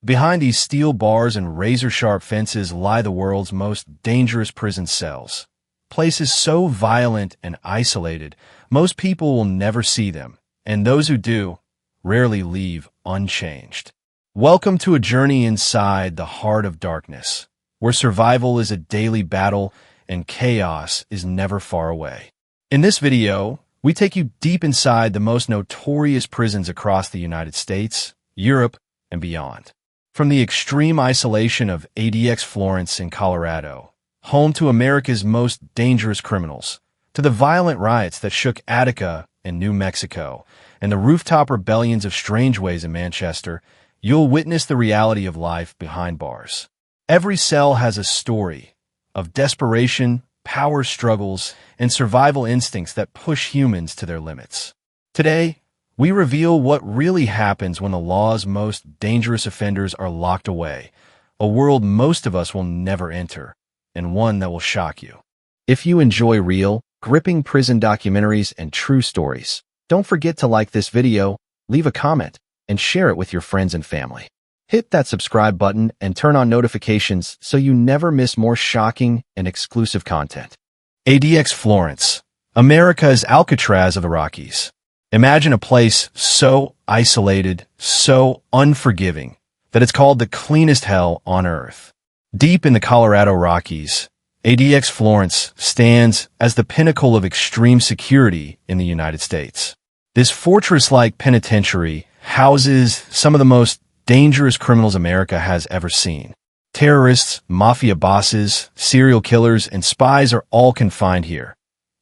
Behind these steel bars and razor-sharp fences lie the world's most dangerous prison cells. Places so violent and isolated, most people will never see them, and those who do rarely leave unchanged. Welcome to a journey inside the heart of darkness, where survival is a daily battle and chaos is never far away. In this video, we take you deep inside the most notorious prisons across the United States, Europe, and beyond. From the extreme isolation of Attica, Florence in Colorado, home to America's most dangerous criminals, to the violent riots that shook Attica in New Mexico, and the rooftop rebellions of Strangeways in Manchester, you'll witness the reality of life behind bars. Every cell has a story of desperation, power struggles, and survival instincts that push humans to their limits. Today, we reveal what really happens when the law's most dangerous offenders are locked away, a world most of us will never enter, and one that will shock you. If you enjoy real, gripping prison documentaries and true stories, don't forget to like this video, leave a comment, and share it with your friends and family. Hit that subscribe button and turn on notifications so you never miss more shocking and exclusive content. Attica, Florence, America's Alcatraz of the Rockies. Imagine a place so isolated, so unforgiving, that it's called the cleanest hell on earth. Deep in the Colorado Rockies, Attica, Florence stands as the pinnacle of extreme security in the United States. This fortress-like penitentiary houses some of the most dangerous criminals America has ever seen. Terrorists, mafia bosses, serial killers, and spies are all confined here,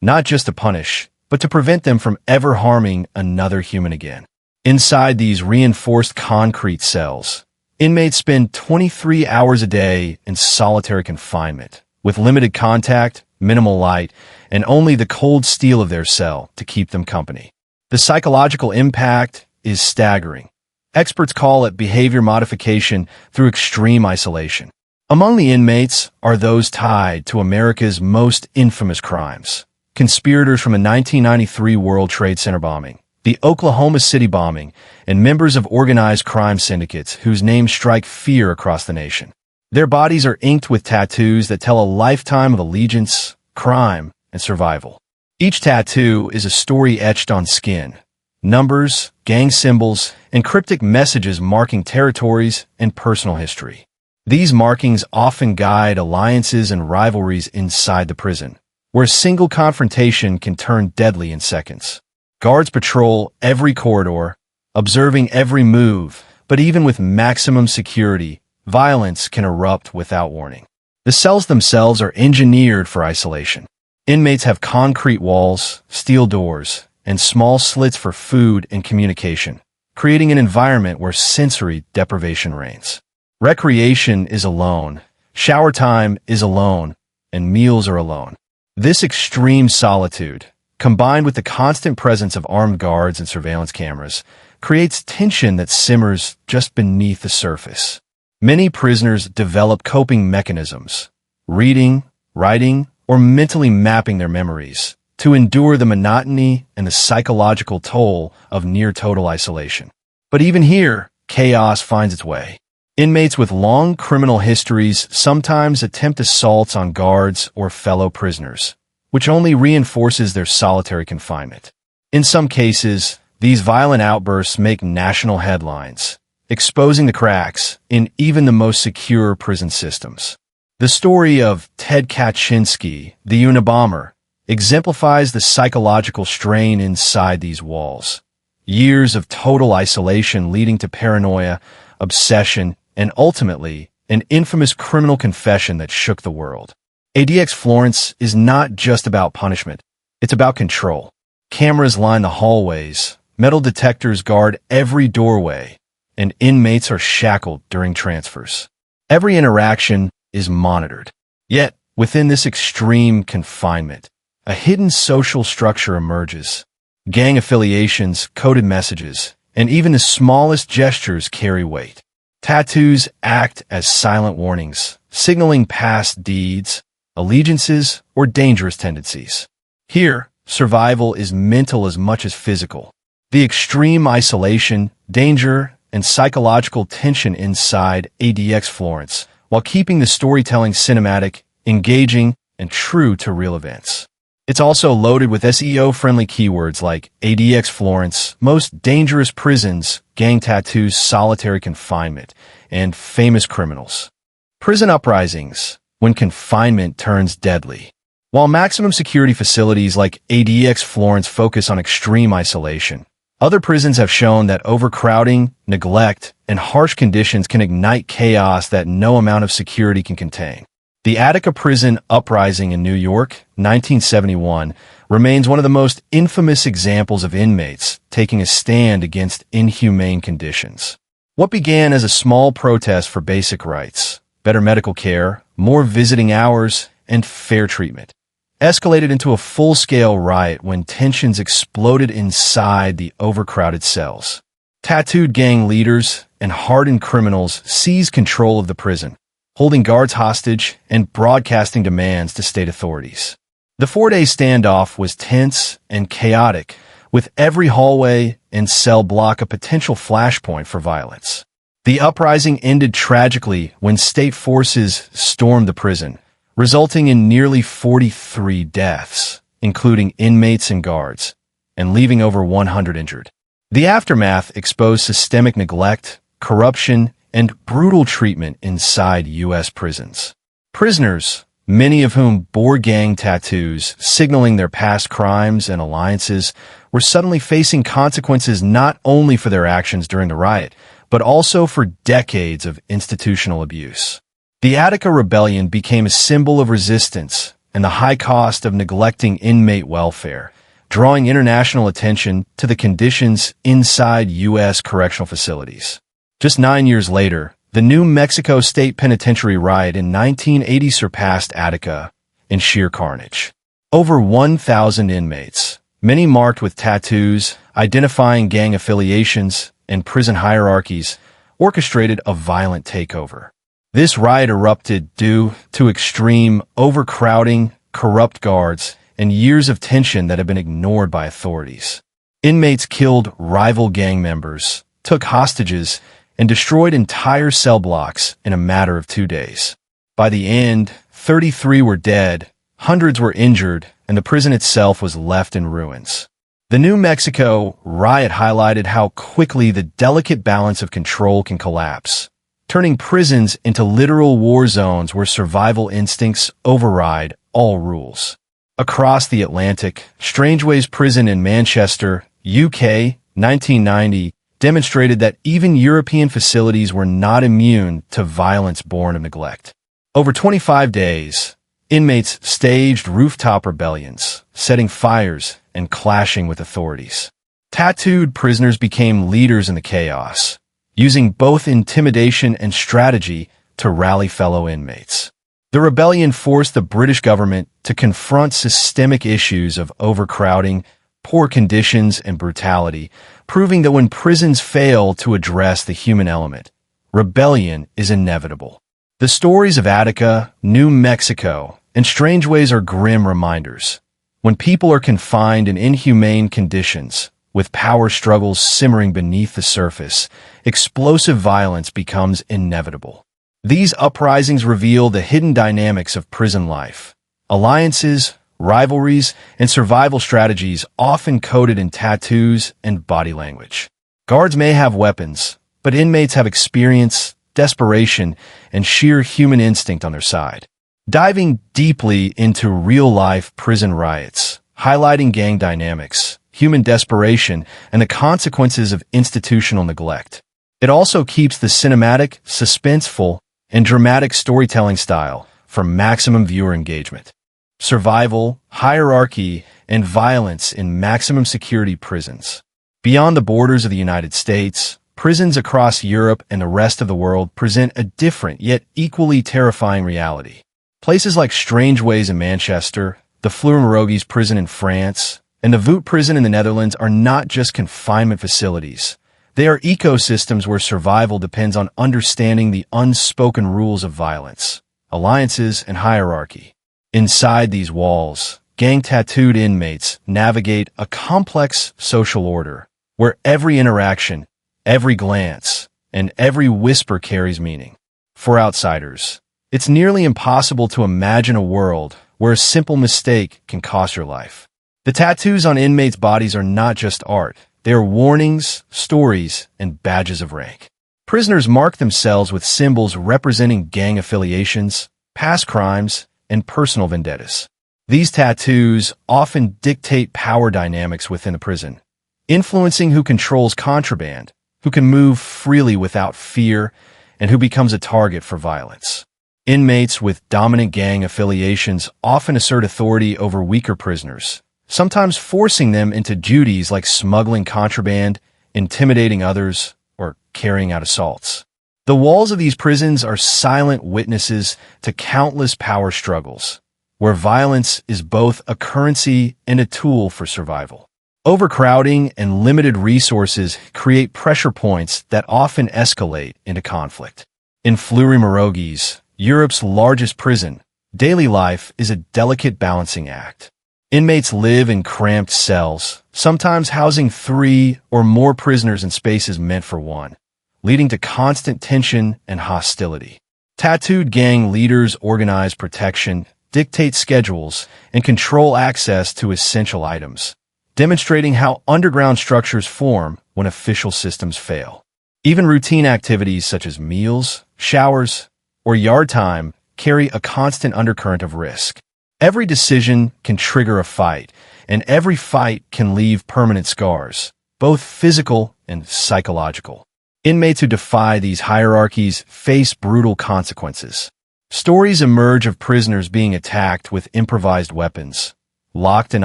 not just to punish, but to prevent them from ever harming another human again. Inside these reinforced concrete cells, inmates spend 23 hours a day in solitary confinement, with limited contact, minimal light, and only the cold steel of their cell to keep them company. The psychological impact is staggering. Experts call it behavior modification through extreme isolation. Among the inmates are those tied to America's most infamous crimes. Conspirators from the 1993 World Trade Center bombing, the Oklahoma City bombing, and members of organized crime syndicates whose names strike fear across the nation. Their bodies are inked with tattoos that tell a lifetime of allegiance, crime, and survival. Each tattoo is a story etched on skin. Numbers, gang symbols, and cryptic messages marking territories and personal history. These markings often guide alliances and rivalries inside the prison, where a single confrontation can turn deadly in seconds. Guards patrol every corridor, observing every move, but even with maximum security, violence can erupt without warning. The cells themselves are engineered for isolation. Inmates have concrete walls, steel doors, and small slits for food and communication, creating an environment where sensory deprivation reigns. Recreation is alone, shower time is alone, and meals are alone. This extreme solitude, combined with the constant presence of armed guards and surveillance cameras, creates tension that simmers just beneath the surface. Many prisoners develop coping mechanisms, reading, writing, or mentally mapping their memories, to endure the monotony and the psychological toll of near-total isolation. But even here, chaos finds its way. Inmates with long criminal histories sometimes attempt assaults on guards or fellow prisoners, which only reinforces their solitary confinement. In some cases, these violent outbursts make national headlines, exposing the cracks in even the most secure prison systems. The story of Ted Kaczynski, the Unabomber, exemplifies the psychological strain inside these walls. Years of total isolation leading to paranoia, obsession, and ultimately, an infamous criminal confession that shook the world. Attica, Florence is not just about punishment, it's about control. Cameras line the hallways, metal detectors guard every doorway, and inmates are shackled during transfers. Every interaction is monitored. Yet, within this extreme confinement, a hidden social structure emerges. Gang affiliations, coded messages, and even the smallest gestures carry weight. Tattoos act as silent warnings, signaling past deeds, allegiances, or dangerous tendencies. Here, survival is mental as much as physical. The extreme isolation, danger, and psychological tension inside ADX Florence, while keeping the storytelling cinematic, engaging, and true to real events. It's also loaded with SEO-friendly keywords like ADX Florence, most dangerous prisons, gang tattoos, solitary confinement, and famous criminals. Prison uprisings, when confinement turns deadly. While maximum security facilities like ADX Florence focus on extreme isolation, other prisons have shown that overcrowding, neglect, and harsh conditions can ignite chaos that no amount of security can contain. The Attica prison uprising in New York, 1971, remains one of the most infamous examples of inmates taking a stand against inhumane conditions. What began as a small protest for basic rights, better medical care, more visiting hours, and fair treatment, escalated into a full-scale riot when tensions exploded inside the overcrowded cells. Tattooed gang leaders and hardened criminals seized control of the prison, holding guards hostage and broadcasting demands to state authorities. The 4-day standoff was tense and chaotic, with every hallway and cell block a potential flashpoint for violence. The uprising ended tragically when state forces stormed the prison, resulting in nearly 43 deaths, including inmates and guards, and leaving over 100 injured. The aftermath exposed systemic neglect, corruption, and brutal treatment inside U.S. prisons. Prisoners, many of whom bore gang tattoos signaling their past crimes and alliances, were suddenly facing consequences not only for their actions during the riot, but also for decades of institutional abuse. The Attica Rebellion became a symbol of resistance and the high cost of neglecting inmate welfare, drawing international attention to the conditions inside U.S. correctional facilities. Just 9 years later, the New Mexico State Penitentiary riot in 1980 surpassed Attica in sheer carnage. Over 1,000 inmates, many marked with tattoos, identifying gang affiliations, and prison hierarchies, orchestrated a violent takeover. This riot erupted due to extreme overcrowding, corrupt guards, and years of tension that have been ignored by authorities. Inmates killed rival gang members, took hostages, and destroyed entire cell blocks in a matter of 2 days. By the end, 33 were dead, hundreds were injured, and the prison itself was left in ruins. The New Mexico riot highlighted how quickly the delicate balance of control can collapse, turning prisons into literal war zones where survival instincts override all rules. Across the Atlantic, Strangeways prison in Manchester, UK, 1990, demonstrated that even European facilities were not immune to violence born of neglect. Over 25 days, inmates staged rooftop rebellions, setting fires and clashing with authorities. Tattooed prisoners became leaders in the chaos, using both intimidation and strategy to rally fellow inmates. The rebellion forced the British government to confront systemic issues of overcrowding, poor conditions, and brutality, proving that when prisons fail to address the human element, rebellion is inevitable. The stories of Attica, New Mexico, and Strangeways are grim reminders. When people are confined in inhumane conditions, with power struggles simmering beneath the surface, explosive violence becomes inevitable. These uprisings reveal the hidden dynamics of prison life. Alliances, rivalries, and survival strategies often coded in tattoos and body language. Guards may have weapons, but inmates have experience, desperation, and sheer human instinct on their side. Diving deeply into real-life prison riots, highlighting gang dynamics, human desperation, and the consequences of institutional neglect. It also keeps the cinematic, suspenseful, and dramatic storytelling style for maximum viewer engagement. Survival, hierarchy, and violence in maximum security prisons. Beyond the borders of the United States, prisons across Europe and the rest of the world present a different yet equally terrifying reality. Places like Strangeways in Manchester, the Florence prison in France, and the Voet prison in the Netherlands are not just confinement facilities. They are ecosystems where survival depends on understanding the unspoken rules of violence, alliances, and hierarchy. Inside these walls, gang-tattooed inmates navigate a complex social order, where every interaction, Every glance and every whisper carries meaning. For outsiders, it's nearly impossible to imagine a world where a simple mistake can cost your life. The tattoos on inmates' bodies are not just art. They are warnings, stories, and badges of rank. Prisoners mark themselves with symbols representing gang affiliations, past crimes, and personal vendettas. These tattoos often dictate power dynamics within the prison, influencing who controls contraband, who can move freely without fear, and who becomes a target for violence. Inmates with dominant gang affiliations often assert authority over weaker prisoners, sometimes forcing them into duties like smuggling contraband, intimidating others, or carrying out assaults. The walls of these prisons are silent witnesses to countless power struggles, where violence is both a currency and a tool for survival. Overcrowding and limited resources create pressure points that often escalate into conflict. In Florence, Europe's largest prison, daily life is a delicate balancing act. Inmates live in cramped cells, sometimes housing 3 or more prisoners in spaces meant for one, leading to constant tension and hostility. Tattooed gang leaders organize protection, dictate schedules, and control access to essential items, demonstrating how underground structures form when official systems fail. Even routine activities such as meals, showers, or yard time carry a constant undercurrent of risk. Every decision can trigger a fight, and every fight can leave permanent scars, both physical and psychological. Inmates who defy these hierarchies face brutal consequences. Stories emerge of prisoners being attacked with improvised weapons, locked in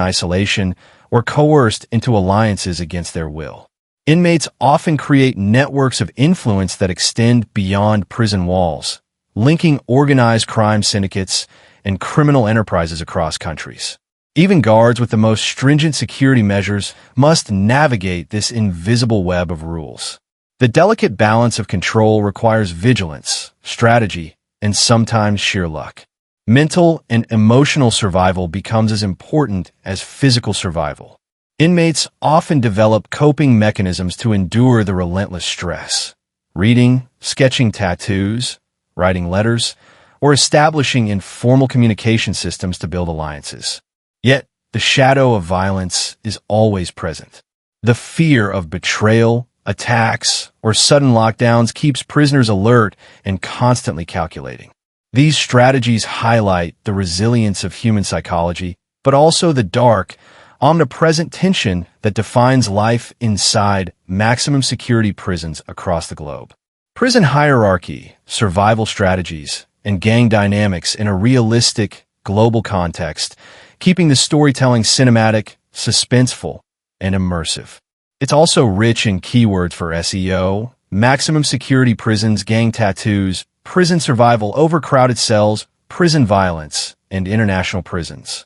isolation, or coerced into alliances against their will. Inmates often create networks of influence that extend beyond prison walls, linking organized crime syndicates and criminal enterprises across countries. Even guards with the most stringent security measures must navigate this invisible web of rules. The delicate balance of control requires vigilance, strategy, and sometimes sheer luck. Mental and emotional survival becomes as important as physical survival. Inmates often develop coping mechanisms to endure the relentless stress. Reading, sketching tattoos, writing letters, or establishing informal communication systems to build alliances. Yet, the shadow of violence is always present. The fear of betrayal, attacks, or sudden lockdowns keeps prisoners alert and constantly calculating. These strategies highlight the resilience of human psychology, but also the dark, omnipresent tension that defines life inside maximum security prisons across the globe. Prison hierarchy, survival strategies, and gang dynamics in a realistic, global context, keeping the storytelling cinematic, suspenseful, and immersive. It's also rich in keywords for SEO, maximum security prisons, gang tattoos, prison survival, overcrowded cells, prison violence, and international prisons.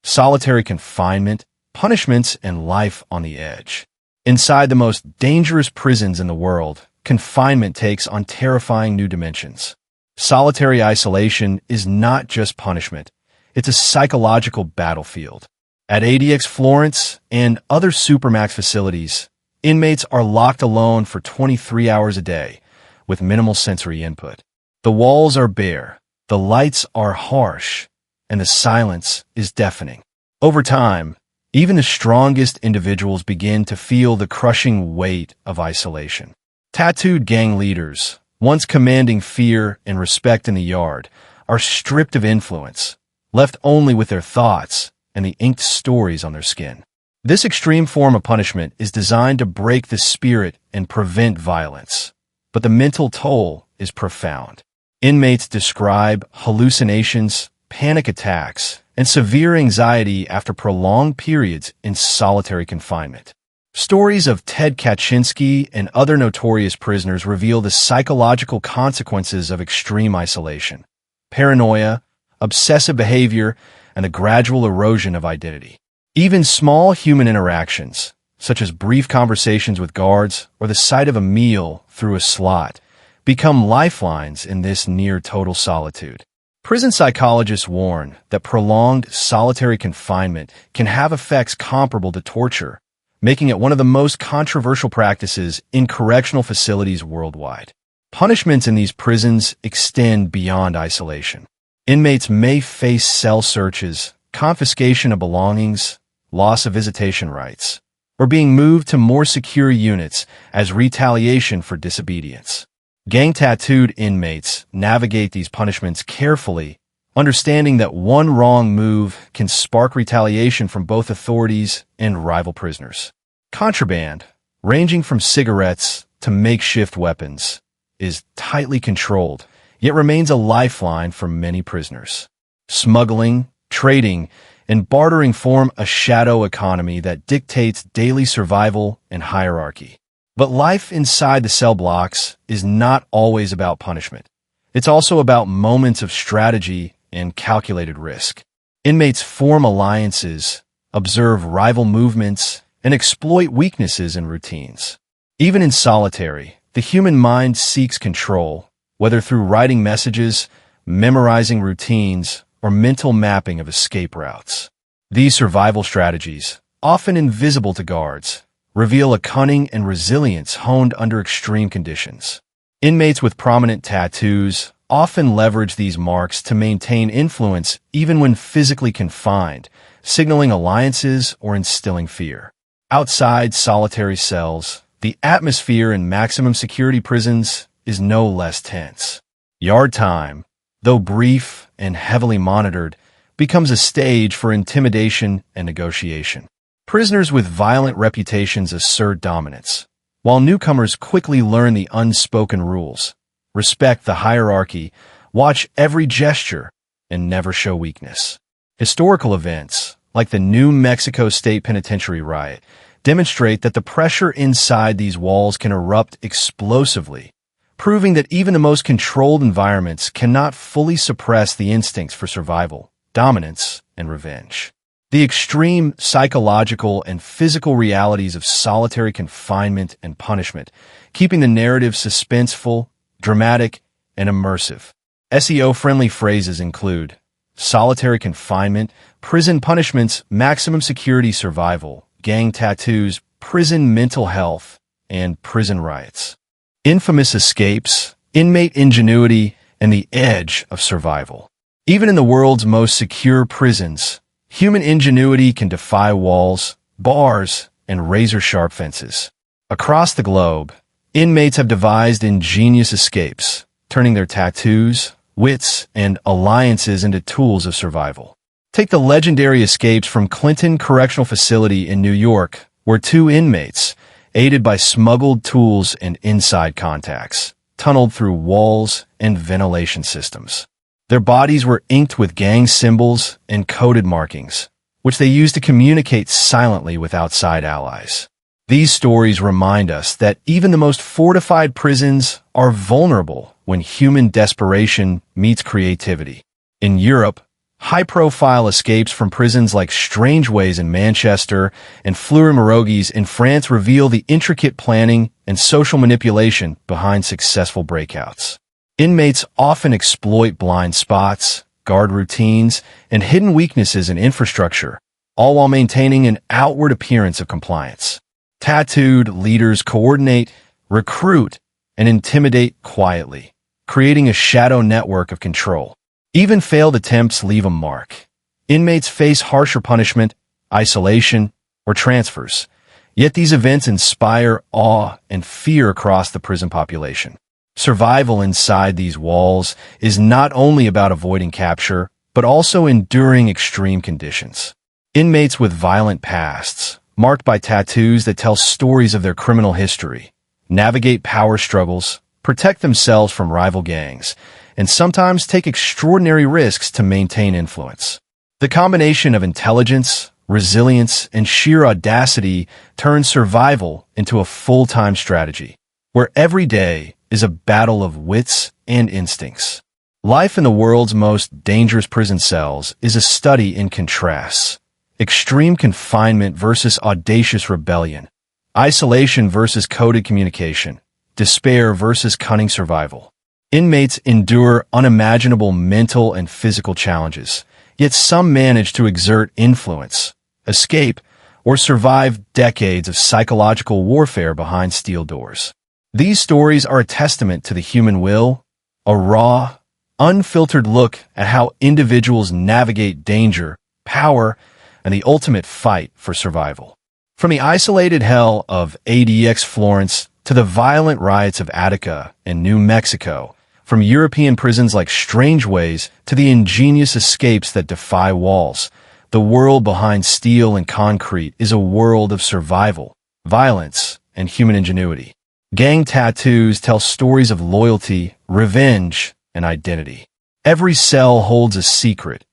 Solitary confinement, punishments, and life on the edge. Inside the most dangerous prisons in the world, confinement takes on terrifying new dimensions. Solitary isolation is not just punishment, it's a psychological battlefield. At ADX Florence and other Supermax facilities, inmates are locked alone for 23 hours a day, with minimal sensory input. The walls are bare, the lights are harsh, and the silence is deafening. Over time, even the strongest individuals begin to feel the crushing weight of isolation. Tattooed gang leaders, once commanding fear and respect in the yard, are stripped of influence, left only with their thoughts and the inked stories on their skin. This extreme form of punishment is designed to break the spirit and prevent violence, but the mental toll is profound. Inmates describe hallucinations, panic attacks, and severe anxiety after prolonged periods in solitary confinement. Stories of Ted Kaczynski and other notorious prisoners reveal the psychological consequences of extreme isolation: paranoia, obsessive behavior, and the gradual erosion of identity. Even small human interactions, such as brief conversations with guards or the sight of a meal through a slot, become lifelines in this near-total solitude. Prison psychologists warn that prolonged solitary confinement can have effects comparable to torture, making it one of the most controversial practices in correctional facilities worldwide. Punishments in these prisons extend beyond isolation. Inmates may face cell searches, confiscation of belongings, loss of visitation rights, or being moved to more secure units as retaliation for disobedience. Gang-tattooed inmates navigate these punishments carefully, understanding that one wrong move can spark retaliation from both authorities and rival prisoners. Contraband, ranging from cigarettes to makeshift weapons, is tightly controlled, yet remains a lifeline for many prisoners. Smuggling, trading, and bartering form a shadow economy that dictates daily survival and hierarchy. But life inside the cell blocks is not always about punishment. It's also about moments of strategy and calculated risk. Inmates form alliances, observe rival movements, and exploit weaknesses in routines. Even in solitary, the human mind seeks control, whether through writing messages, memorizing routines, or mental mapping of escape routes. These survival strategies, often invisible to guards, reveal a cunning and resilience honed under extreme conditions. Inmates with prominent tattoos often leverage these marks to maintain influence even when physically confined, signaling alliances or instilling fear. Outside solitary cells, the atmosphere in maximum security prisons is no less tense. Yard time, though brief and heavily monitored, becomes a stage for intimidation and negotiation. Prisoners with violent reputations assert dominance, while newcomers quickly learn the unspoken rules, respect the hierarchy, watch every gesture, and never show weakness. Historical events, like the New Mexico State Penitentiary riot, demonstrate that the pressure inside these walls can erupt explosively, proving that even the most controlled environments cannot fully suppress the instincts for survival, dominance, and revenge. The extreme psychological and physical realities of solitary confinement and punishment, keeping the narrative suspenseful, dramatic, and immersive. SEO-friendly phrases include solitary confinement, prison punishments, maximum security survival, gang tattoos, prison mental health, and prison riots. Infamous escapes, inmate ingenuity, and the edge of survival. Even in the world's most secure prisons, human ingenuity can defy walls, bars, and razor-sharp fences. Across the globe, inmates have devised ingenious escapes, turning their tattoos, wits, and alliances into tools of survival. Take the legendary escapes from Clinton Correctional Facility in New York, where two inmates, aided by smuggled tools and inside contacts, tunneled through walls and ventilation systems. Their bodies were inked with gang symbols and coded markings, which they used to communicate silently with outside allies. These stories remind us that even the most fortified prisons are vulnerable when human desperation meets creativity. In Europe, high-profile escapes from prisons like Strangeways in Manchester and Florence in France reveal the intricate planning and social manipulation behind successful breakouts. Inmates often exploit blind spots, guard routines, and hidden weaknesses in infrastructure, all while maintaining an outward appearance of compliance. Tattooed leaders coordinate, recruit, and intimidate quietly, creating a shadow network of control. Even failed attempts leave a mark. Inmates face harsher punishment, isolation, or transfers, yet these events inspire awe and fear across the prison population. Survival inside these walls is not only about avoiding capture, but also enduring extreme conditions. Inmates with violent pasts, marked by tattoos that tell stories of their criminal history, navigate power struggles, protect themselves from rival gangs, and sometimes take extraordinary risks to maintain influence. The combination of intelligence, resilience, and sheer audacity turns survival into a full-time strategy, where every day is a battle of wits and instincts. Life in the world's most dangerous prison cells is a study in contrasts. Extreme confinement versus audacious rebellion, isolation versus coded communication, despair versus cunning survival. Inmates endure unimaginable mental and physical challenges, yet some manage to exert influence, escape, or survived decades of psychological warfare behind steel doors. These stories are a testament to the human will, a raw, unfiltered look at how individuals navigate danger, power, and the ultimate fight for survival. From the isolated hell of ADX Florence to the violent riots of Attica in New Mexico, from European prisons like Strangeways to the ingenious escapes that defy walls, the world behind steel and concrete is a world of survival, violence, and human ingenuity. Gang tattoos tell stories of loyalty, revenge, and identity. Every cell holds a secret,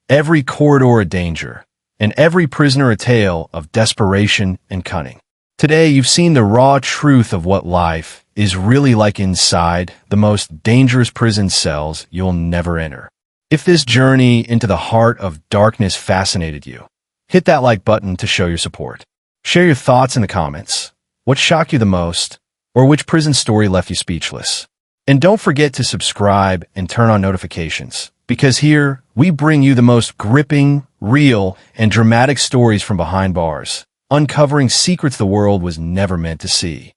every corridor a danger, and every prisoner a tale of desperation and cunning. Today, you've seen the raw truth of what life is really like inside the most dangerous prison cells you'll never enter. If this journey into the heart of darkness fascinated you, hit that like button to show your support. Share your thoughts in the comments. What shocked you the most, or which prison story left you speechless? And don't forget to subscribe and turn on notifications, because here we bring you the most gripping, real, and dramatic stories from behind bars, uncovering secrets the world was never meant to see.